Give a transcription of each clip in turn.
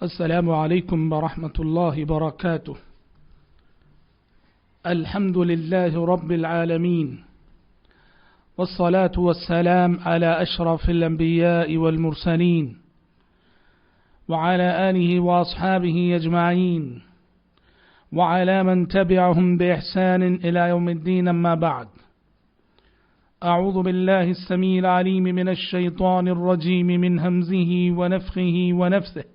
السلام عليكم ورحمة الله وبركاته. الحمد لله رب العالمين، والصلاة والسلام على أشرف الأنبياء والمرسلين وعلى آله وأصحابه أجمعين وعلى من تبعهم بإحسان إلى يوم الدين. أما بعد، أعوذ بالله السميع العليم من الشيطان الرجيم من همزه ونفخه ونفثه.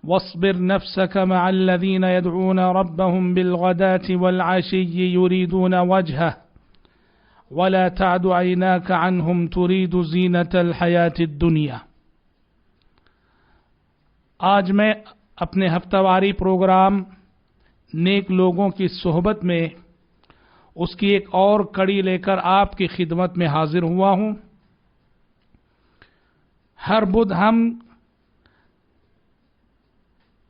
واصبر نفسك مع الذين يدعون ربهم بالغداة والعشي يريدون وجهه ولا تعد عيناك عنهم تريد زينة الحياة الدنيا. آج میں اپنے ہفتہ واری پروگرام نیک لوگوں کی صحبت میں اس کی ایک اور کڑی لے کر آپ کی خدمت میں حاضر ہوا ہوں. ہر بدھ ہم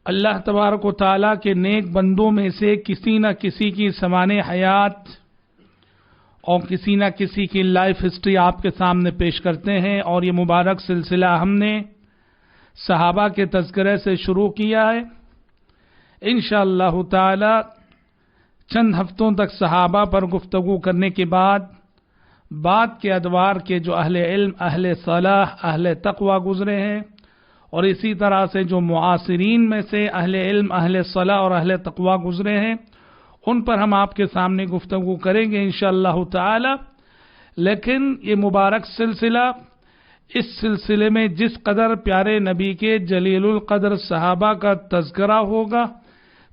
اللہ تبارک و تعالیٰ کے نیک بندوں میں سے کسی نہ کسی کی سمان حیات اور کسی نہ کسی کی لائف ہسٹری آپ کے سامنے پیش کرتے ہیں، اور یہ مبارک سلسلہ ہم نے صحابہ کے تذکرے سے شروع کیا ہے. انشاءاللہ تعالی چند ہفتوں تک صحابہ پر گفتگو کرنے کے بعد کے ادوار کے جو اہل علم، اہل صلاح، اہل تقوی گزرے ہیں، اور اسی طرح سے جو معاصرین میں سے اہل علم، اہل صلاح اور اہل تقوی گزرے ہیں، ان پر ہم آپ کے سامنے گفتگو کریں گے انشاءاللہ تعالی. لیکن یہ مبارک سلسلہ، اس سلسلے میں جس قدر پیارے نبی کے جلیل القدر صحابہ کا تذکرہ ہوگا،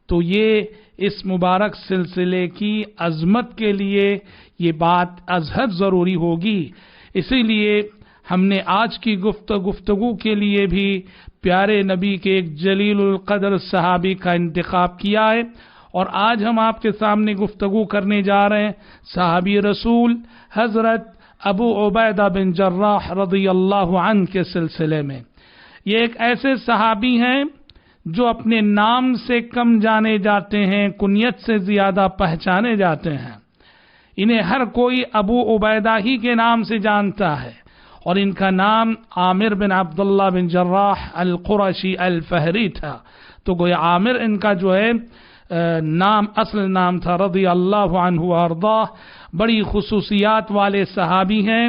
تو یہ اس مبارک سلسلے کی عظمت کے لیے یہ بات از حد ضروری ہوگی. اسی لیے ہم نے آج کی گفتگو کے لیے بھی پیارے نبی کے ایک جلیل القدر صحابی کا انتخاب کیا ہے، اور آج ہم آپ کے سامنے گفتگو کرنے جا رہے ہیں صحابی رسول حضرت ابو عبیدہ بن جراح رضی اللہ عنہ کے سلسلے میں. یہ ایک ایسے صحابی ہیں جو اپنے نام سے کم جانے جاتے ہیں، کنیت سے زیادہ پہچانے جاتے ہیں. انہیں ہر کوئی ابو عبیدہ ہی کے نام سے جانتا ہے، اور ان کا نام عامر بن عبداللہ بن جراح القرشی الفہری تھا. تو گویا عامر ان کا جو ہے اصل نام تھا رضی اللہ عنہ وارضاہ. بڑی خصوصیات والے صحابی ہیں،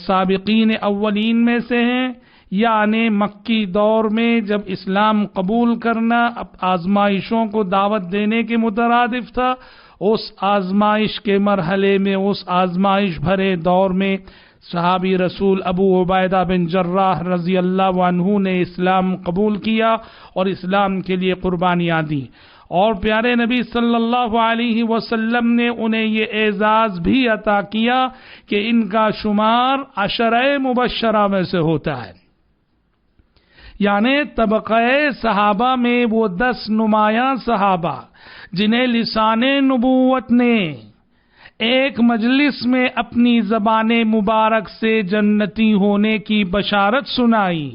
سابقین اولین میں سے ہیں، یعنی مکی دور میں جب اسلام قبول کرنا آزمائشوں کو دعوت دینے کے مترادف تھا، اس آزمائش کے مرحلے میں، اس آزمائش بھرے دور میں صحابی رسول ابو عبیدہ بن جراح رضی اللہ عنہ نے اسلام قبول کیا اور اسلام کے لیے قربانیاں دیں، اور پیارے نبی صلی اللہ علیہ وسلم نے انہیں یہ اعزاز بھی عطا کیا کہ ان کا شمار عشرہ مبشرہ میں سے ہوتا ہے. یعنی طبقہ صحابہ میں وہ 10 نمایاں صحابہ جنہیں لسان نبوت نے ایک مجلس میں اپنی زبان مبارک سے جنتی ہونے کی بشارت سنائی،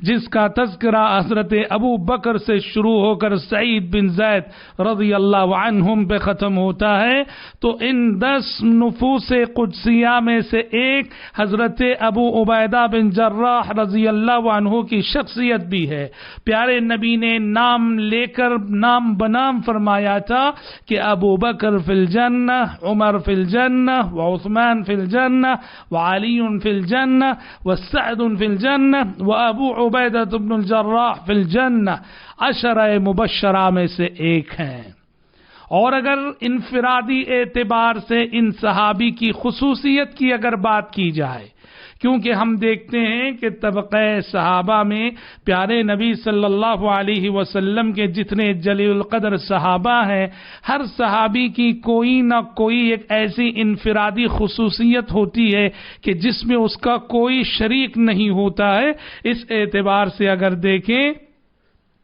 جس کا تذکرہ حضرت ابو بکر سے شروع ہو کر سعید بن زید رضی اللہ عنہم پہ ختم ہوتا ہے. تو ان 10 نفوس قدسیہ میں سے ایک حضرت ابو عبیدہ بن جراح رضی اللہ عنہ کی شخصیت بھی ہے. پیارے نبی نے نام لے کر نام بنام فرمایا تھا کہ ابو بکر فی الجنہ، عمر فی الجنہ، وعثمان فی الجنہ، وعلی فی الجنہ، وسعد فی الجنہ، وابو عبیدہ بن الجراح فی الجنہ. عشرہ مبشرہ میں سے ایک ہیں. اور اگر انفرادی اعتبار سے ان صحابی کی خصوصیت کی اگر بات کی جائے، کیونکہ ہم دیکھتے ہیں کہ طبقہ صحابہ میں پیارے نبی صلی اللہ علیہ وسلم کے جتنے جلیل القدر صحابہ ہیں، ہر صحابی کی کوئی نہ کوئی ایک ایسی انفرادی خصوصیت ہوتی ہے کہ جس میں اس کا کوئی شریک نہیں ہوتا ہے. اس اعتبار سے اگر دیکھیں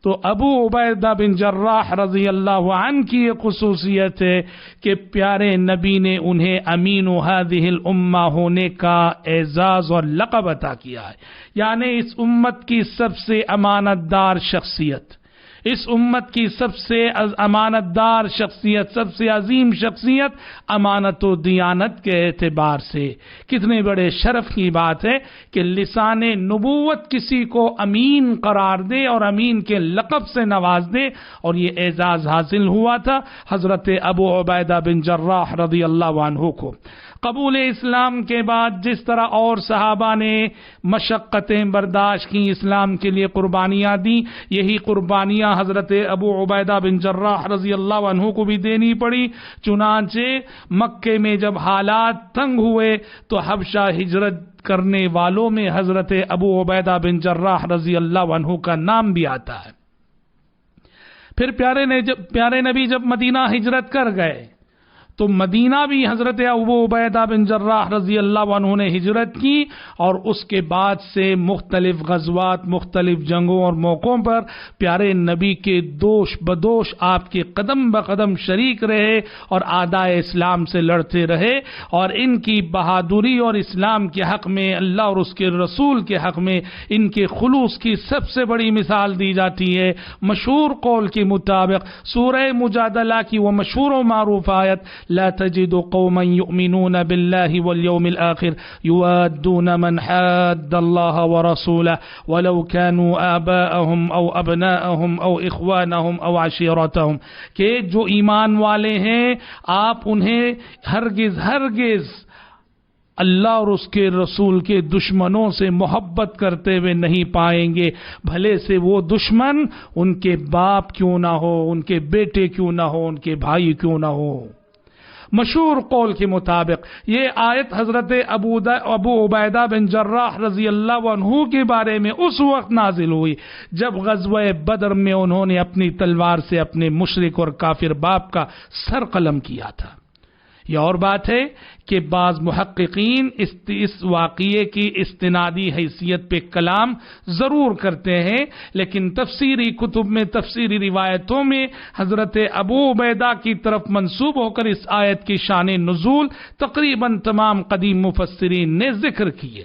تو ابو عبیدہ بن جراح رضی اللہ عنہ کی یہ خصوصیت ہے کہ پیارے نبی نے انہیں امین هذه الامہ ہونے کا اعزاز اور لقب عطا کیا ہے. یعنی اس امت کی سب سے امانت دار شخصیت، اس امت کی سب سے امانت دار شخصیت، سب سے عظیم شخصیت امانت و دیانت کے اعتبار سے کتنے بڑے شرف کی بات ہے کہ لسان نبوت کسی کو امین قرار دے اور امین کے لقب سے نواز دے، اور یہ اعزاز حاصل ہوا تھا حضرت ابو عبیدہ بن جراح رضی اللہ عنہ کو۔ قبول اسلام کے بعد جس طرح اور صحابہ نے مشقتیں برداشت کی، اسلام کے لیے قربانیاں دی، یہی قربانیاں حضرت ابو عبیدہ بن جراح رضی اللہ عنہ کو بھی دینی پڑی۔ چنانچہ مکے میں جب حالات تنگ ہوئے تو حبشہ ہجرت کرنے والوں میں حضرت ابو عبیدہ بن جراح رضی اللہ عنہ کا نام بھی آتا ہے۔ پھر پیارے نبی جب مدینہ ہجرت کر گئے تو مدینہ بھی حضرت ابو عبیدہ بن جراح رضی اللہ عنہ نے ہجرت کی، اور اس کے بعد سے مختلف غزوات، مختلف جنگوں اور موقعوں پر پیارے نبی کے دوش بدوش آپ کے قدم بقدم شریک رہے اور اعدائے اسلام سے لڑتے رہے، اور ان کی بہادری اور اسلام کے حق میں، اللہ اور اس کے رسول کے حق میں ان کے خلوص کی سب سے بڑی مثال دی جاتی ہے۔ مشہور قول کے مطابق سورہ مجادلہ کی وہ مشہور و معروف آیت لا تجد قوما يؤمنون بالله واليوم الآخر يوادون من حاد الله ورسوله ولو كانوا آباءهم أو أبناءهم أو إخوانهم أو عشيرتهم، کہ جو ایمان والے ہیں آپ انہیں ہرگز اللہ اور اس کے رسول کے دشمنوں سے محبت کرتے ہوئے نہیں پائیں گے، بھلے سے وہ دشمن ان کے باپ کیوں نہ ہو، ان کے بیٹے کیوں نہ ہو، ان کے بھائی کیوں نہ ہو۔ مشہور قول کے مطابق یہ آیت حضرت ابو عبیدہ بن جراح رضی اللہ عنہ کے بارے میں اس وقت نازل ہوئی جب غزوہ بدر میں انہوں نے اپنی تلوار سے اپنے مشرک اور کافر باپ کا سر قلم کیا تھا۔ یہ اور بات ہے کہ بعض محققین اس واقعے کی استنادی حیثیت پہ کلام ضرور کرتے ہیں، لیکن تفسیری کتب میں، تفسیری روایتوں میں حضرت ابو عبیدہ کی طرف منسوب ہو کر اس آیت کی شان نزول تقریباً تمام قدیم مفسرین نے ذکر کیے۔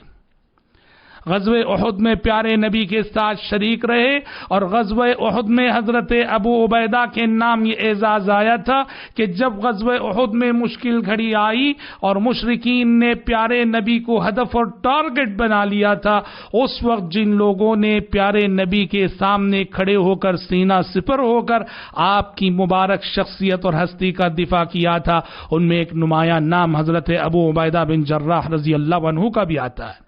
غزوہ احد میں پیارے نبی کے ساتھ شریک رہے، اور غزوہ احد میں حضرت ابو عبیدہ کے نام یہ اعزاز آیا تھا کہ جب غزوہ احد میں مشکل گھڑی آئی اور مشرکین نے پیارے نبی کو ہدف اور ٹارگٹ بنا لیا تھا، اس وقت جن لوگوں نے پیارے نبی کے سامنے کھڑے ہو کر سینہ سپر ہو کر آپ کی مبارک شخصیت اور ہستی کا دفاع کیا تھا، ان میں ایک نمایاں نام حضرت ابو عبیدہ بن جراح رضی اللہ عنہ کا بھی آتا ہے۔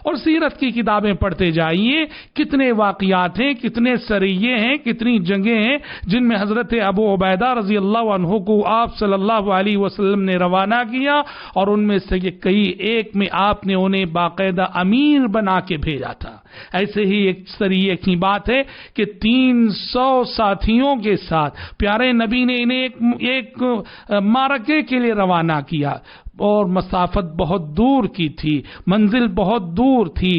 اور سیرت کی کتابیں پڑھتے جائیے، کتنے واقعات ہیں، کتنے سریے ہیں، کتنی جنگیں ہیں جن میں حضرت ابو عبیدہ رضی اللہ عنہ کو آپ صلی اللہ علیہ وسلم نے روانہ کیا، اور ان میں سے کئی ایک میں آپ نے انہیں باقاعدہ امیر بنا کے بھیجا تھا۔ ایسے ہی ایک سریے کی بات ہے کہ 300 ساتھیوں کے ساتھ پیارے نبی نے انہیں ایک معرکے کے لیے روانہ کیا، اور مسافت بہت دور کی تھی، منزل بہت دور تھی،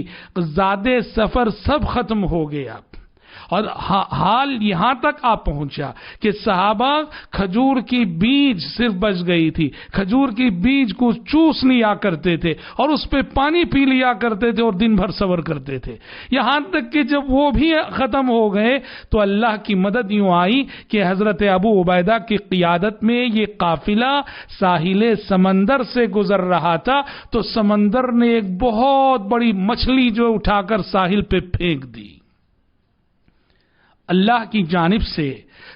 زیادہ سفر سب ختم ہو گیا، اور حال یہاں تک آ پہنچا کہ صحابہ کھجور کی بیج صرف بچ گئی تھی، کھجور کی بیج کو چوس لیا کرتے تھے اور اس پہ پانی پی لیا کرتے تھے اور دن بھر صبر کرتے تھے، یہاں تک کہ جب وہ بھی ختم ہو گئے تو اللہ کی مدد یوں آئی کہ حضرت ابو عبیدہ کی قیادت میں یہ قافلہ ساحل سمندر سے گزر رہا تھا، تو سمندر نے ایک بہت بڑی مچھلی جو اٹھا کر ساحل پہ پھینک دی۔ اللہ کی جانب سے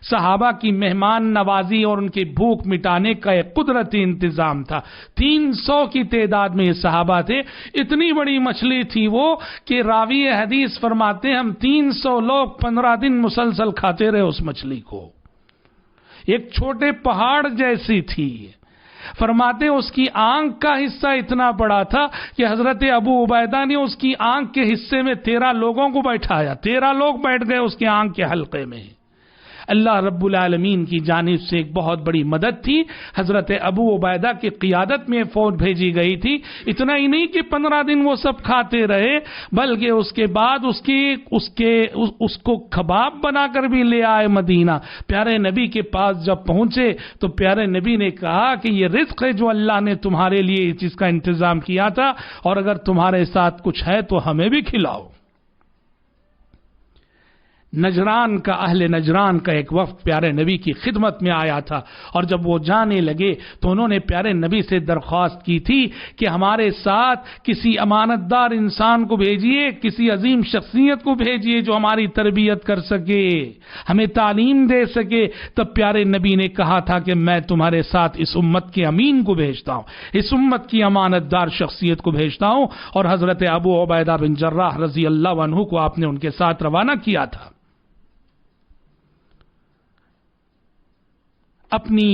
صحابہ کی مہمان نوازی اور ان کی بھوک مٹانے کا ایک قدرتی انتظام تھا۔ 300 کی تعداد میں یہ صحابہ تھے، اتنی بڑی مچھلی تھی وہ کہ راوی حدیث فرماتے ہیں ہم 300 لوگ 15 دن مسلسل کھاتے رہے اس مچھلی کو، ایک چھوٹے پہاڑ جیسی تھی۔ فرماتے اس کی آنکھ کا حصہ اتنا بڑا تھا کہ حضرت ابو عبیدہ نے اس کی آنکھ کے حصے میں 13 لوگوں کو بیٹھایا، 13 لوگ بیٹھ گئے اس کی آنکھ کے حلقے میں۔ اللہ رب العالمین کی جانب سے ایک بہت بڑی مدد تھی، حضرت ابو عبیدہ کی قیادت میں فوج بھیجی گئی تھی۔ اتنا ہی نہیں کہ 15 دن وہ سب کھاتے رہے، بلکہ اس کے بعد اس کو کباب بنا کر بھی لے آئے مدینہ۔ پیارے نبی کے پاس جب پہنچے تو پیارے نبی نے کہا کہ یہ رزق ہے جو اللہ نے تمہارے لیے اس چیز کا انتظام کیا تھا، اور اگر تمہارے ساتھ کچھ ہے تو ہمیں بھی کھلاؤ۔ نجران کا اہل نجران کا ایک وفد پیارے نبی کی خدمت میں آیا تھا، اور جب وہ جانے لگے تو انہوں نے پیارے نبی سے درخواست کی تھی کہ ہمارے ساتھ کسی امانت دار انسان کو بھیجیے، کسی عظیم شخصیت کو بھیجیے جو ہماری تربیت کر سکے، ہمیں تعلیم دے سکے۔ تب پیارے نبی نے کہا تھا کہ میں تمہارے ساتھ اس امت کے امین کو بھیجتا ہوں، اس امت کی امانت دار شخصیت کو بھیجتا ہوں، اور حضرت ابو عبیدہ بن جراح رضی اللہ عنہ کو آپ نے ان کے ساتھ روانہ کیا تھا۔ اپنی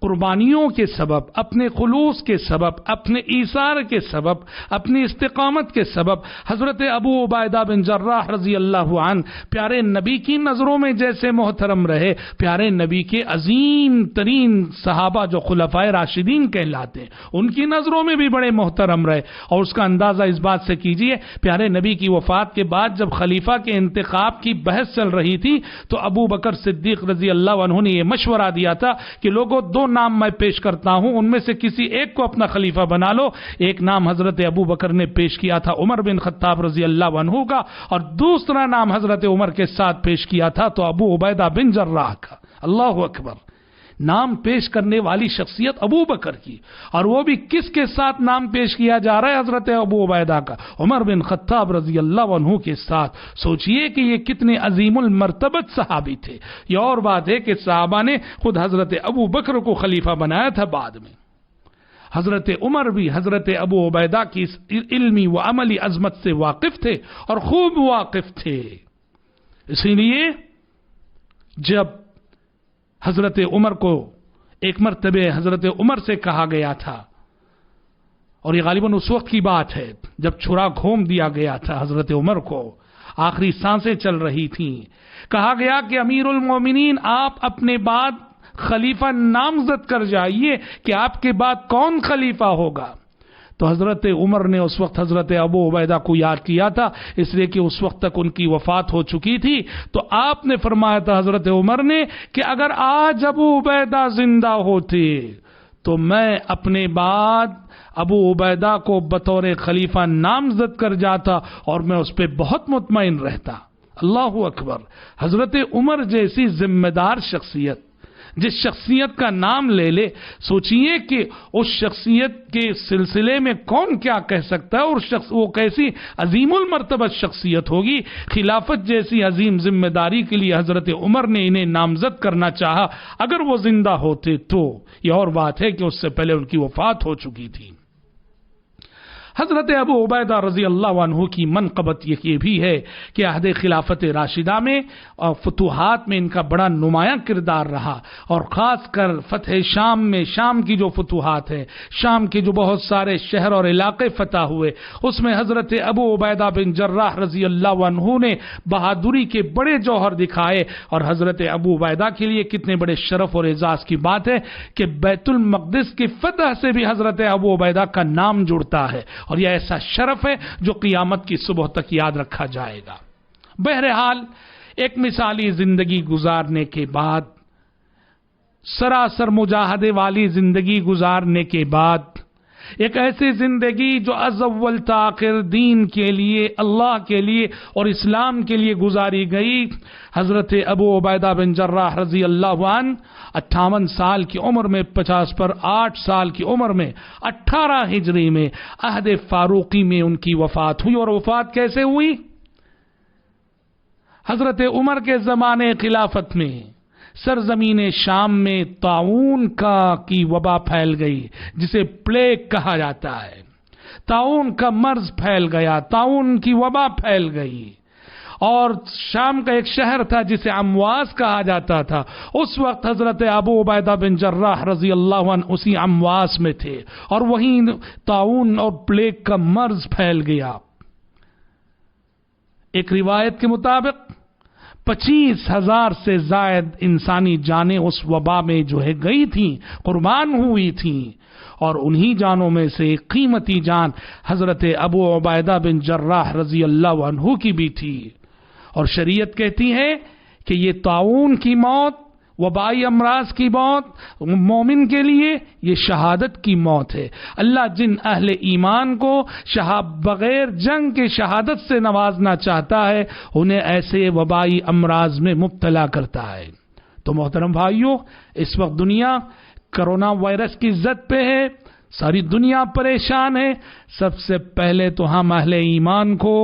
قربانیوں کے سبب، اپنے خلوص کے سبب، اپنے ایثار کے سبب، اپنی استقامت کے سبب حضرت ابو عبیدہ بن جراح رضی اللہ عنہ پیارے نبی کی نظروں میں جیسے محترم رہے، پیارے نبی کے عظیم ترین صحابہ جو خلفائے راشدین کہلاتے ہیں ان کی نظروں میں بھی بڑے محترم رہے۔ اور اس کا اندازہ اس بات سے کیجئے، پیارے نبی کی وفات کے بعد جب خلیفہ کے انتخاب کی بحث چل رہی تھی تو ابو بکر صدیق رضی اللہ عنہ نے یہ مشورہ دیا تھا کہ لوگوں دو نام میں پیش کرتا ہوں، ان میں سے کسی ایک کو اپنا خلیفہ بنا لو۔ ایک نام حضرت ابو بکر نے پیش کیا تھا عمر بن خطاب رضی اللہ عنہ کا، اور دوسرا نام حضرت عمر کے ساتھ پیش کیا تھا تو ابو عبیدہ بن جراح کا۔ اللہ اکبر، نام پیش کرنے والی شخصیت ابو بکر کی، اور وہ بھی کس کے ساتھ نام پیش کیا جا رہا ہے؟ حضرت ابو عبیدہ کا، عمر بن خطاب رضی اللہ عنہ کے ساتھ۔ سوچئے کہ یہ کتنے عظیم المرتبت صحابی تھے۔ یہ اور بات ہے کہ صحابہ نے خود حضرت ابو بکر کو خلیفہ بنایا تھا، بعد میں حضرت عمر بھی حضرت ابو عبیدہ کی علمی و عملی عظمت سے واقف تھے اور خوب واقف تھے۔ اسی لیے جب حضرت عمر کو ایک مرتبہ حضرت عمر سے کہا گیا تھا، اور یہ غالباً اس وقت کی بات ہے جب چھرا گھوم دیا گیا تھا حضرت عمر کو، آخری سانسیں چل رہی تھیں، کہا گیا کہ امیر المومنین آپ اپنے بعد خلیفہ نامزد کر جائیے کہ آپ کے بعد کون خلیفہ ہوگا۔ تو حضرت عمر نے اس وقت حضرت ابو عبیدہ کو یاد کیا تھا، اس لیے کہ اس وقت تک ان کی وفات ہو چکی تھی۔ تو آپ نے فرمایا تھا حضرت عمر نے کہ اگر آج ابو عبیدہ زندہ ہوتے تو میں اپنے بعد ابو عبیدہ کو بطور خلیفہ نامزد کر جاتا اور میں اس پہ بہت مطمئن رہتا۔ اللہ اکبر، حضرت عمر جیسی ذمہ دار شخصیت جس شخصیت کا نام لے لے، سوچئے کہ اس شخصیت کے سلسلے میں کون کیا کہہ سکتا ہے، اور وہ کیسی عظیم المرتبت شخصیت ہوگی۔ خلافت جیسی عظیم ذمہ داری کے لیے حضرت عمر نے انہیں نامزد کرنا چاہا۔ اگر وہ زندہ ہوتے تو یہ اور بات ہے کہ اس سے پہلے ان کی وفات ہو چکی تھی۔ حضرت ابو عبیدہ رضی اللہ عنہ کی منقبت یہ بھی ہے کہ عہد خلافت راشدہ میں اور فتوحات میں ان کا بڑا نمایاں کردار رہا، اور خاص کر فتح شام میں، شام کی جو فتوحات ہے، شام کے جو بہت سارے شہر اور علاقے فتح ہوئے، اس میں حضرت ابو عبیدہ بن جراح رضی اللہ عنہ نے بہادری کے بڑے جوہر دکھائے۔ اور حضرت ابو عبیدہ کے لیے کتنے بڑے شرف اور اعزاز کی بات ہے کہ بیت المقدس کی فتح سے بھی حضرت ابو عبیدہ کا نام جڑتا ہے، اور یہ ایسا شرف ہے جو قیامت کی صبح تک یاد رکھا جائے گا۔ بہرحال ایک مثالی زندگی گزارنے کے بعد، سراسر مجاہدے والی زندگی گزارنے کے بعد، ایک ایسی زندگی جو از اول تا آخر دین کے لیے، اللہ کے لیے اور اسلام کے لیے گزاری گئی، حضرت ابو عبیدہ بن جراح رضی اللہ عنہ 58 سال کی عمر میں 50 پر 8 سال کی عمر میں 18 ہجری میں عہد فاروقی میں ان کی وفات ہوئی۔ اور وفات کیسے ہوئی؟ حضرت عمر کے زمانے خلافت میں سرزمین شام میں طاعون کی وبا پھیل گئی، جسے پلیگ کہا جاتا ہے۔ طاعون کا مرض پھیل گیا، طاعون کی وبا پھیل گئی، اور شام کا ایک شہر تھا جسے امواس کہا جاتا تھا، اس وقت حضرت ابو عبیدہ بن جراح رضی اللہ عنہ اسی امواس میں تھے، اور وہیں طاعون اور پلیگ کا مرض پھیل گیا۔ ایک روایت کے مطابق 25,000 سے زائد انسانی جانیں اس وبا میں جو ہے گئی تھیں، قربان ہوئی تھیں، اور انہی جانوں میں سے ایک قیمتی جان حضرت ابو عبیدہ بن جراح رضی اللہ عنہ کی بھی تھی۔ اور شریعت کہتی ہے کہ یہ طاعون کی موت وبائی امراض کی موت مومن کے لیے یہ شہادت کی موت ہے۔ اللہ جن اہل ایمان کو بغیر جنگ کے شہادت سے نوازنا چاہتا ہے انہیں ایسے وبائی امراض میں مبتلا کرتا ہے۔ تو محترم بھائیوں، اس وقت دنیا کرونا وائرس کی زد پہ ہے، ساری دنیا پریشان ہے۔ سب سے پہلے تو ہم اہل ایمان کو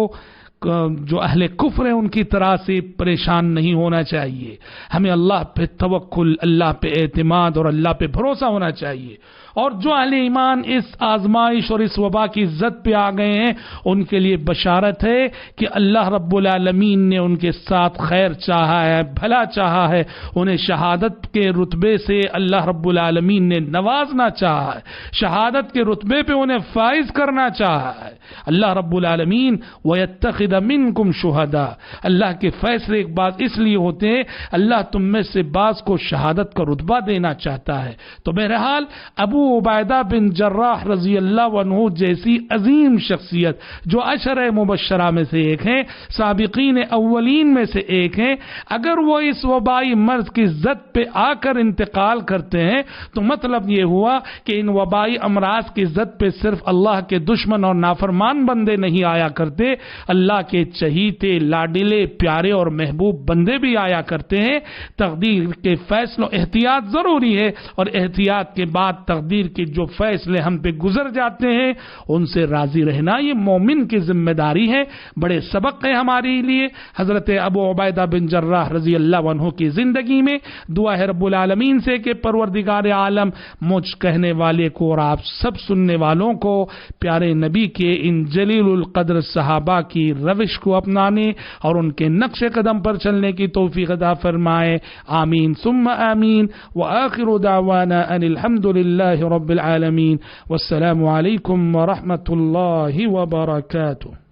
جو اہل کفر ہیں ان کی طرح سے پریشان نہیں ہونا چاہیے۔ ہمیں اللہ پہ توکل، اللہ پہ اعتماد اور اللہ پہ بھروسہ ہونا چاہیے۔ اور جو اہل ایمان اس آزمائش اور اس وبا کی زد پہ آ گئے ہیں ان کے لیے بشارت ہے کہ اللہ رب العالمین نے ان کے ساتھ خیر چاہا ہے، بھلا چاہا ہے، انہیں شہادت کے رتبے سے اللہ رب العالمین نے نوازنا چاہا ہے، شہادت کے رتبے پہ انہیں فائز کرنا چاہا ہے۔ اللہ رب العالمین وَيَتَّخِذَ مِنْكُمْ شُهَدَاءَ، اللہ کے فیصلے ایک بات اس لیے ہوتے ہیں اللہ تم میں سے بعض کو شہادت کا رتبہ دینا چاہتا ہے۔ تو بہرحال ابو عبیدہ بن جراح رضی اللہ عنہ جیسی عظیم شخصیت جو عشرہ مبشرہ میں سے ایک ہیں، سابقین اولین میں سے ایک ہیں، اگر وہ اس وبائی مرض کی زد پہ آ کر انتقال کرتے ہیں تو مطلب یہ ہوا کہ ان وبائی امراض کی زد پہ صرف اللہ کے دشمن اور نافرمان بندے نہیں آیا کرتے، اللہ کے چہیتے، لاڈلے، پیارے اور محبوب بندے بھی آیا کرتے ہیں۔ تقدیر کے فیصلوں احتیاط ضروری ہے، اور احتیاط کے بعد تقدیر کے جو فیصلے ہم پہ گزر جاتے ہیں ان سے راضی رہنا یہ مومن کی ذمہ داری ہے۔ بڑے سبق ہے ہمارے لیے حضرت ابو عبیدہ بن جراح رضی اللہ عنہ کی زندگی میں۔ دعا ہے رب العالمین سے کہ پروردگار عالم مجھ کہنے والے کو اور آپ سب سننے والوں کو پیارے نبی کے ان جلیل القدر صحابہ کی روش کو اپنانے اور ان کے نقش قدم پر چلنے کی توفیق عطا فرمائے۔ آمین ثم آمین۔ وآخر دعوانا ان الحمد للہ رب العالمین، والسلام علیکم ورحمۃ اللہ وبرکاتہ۔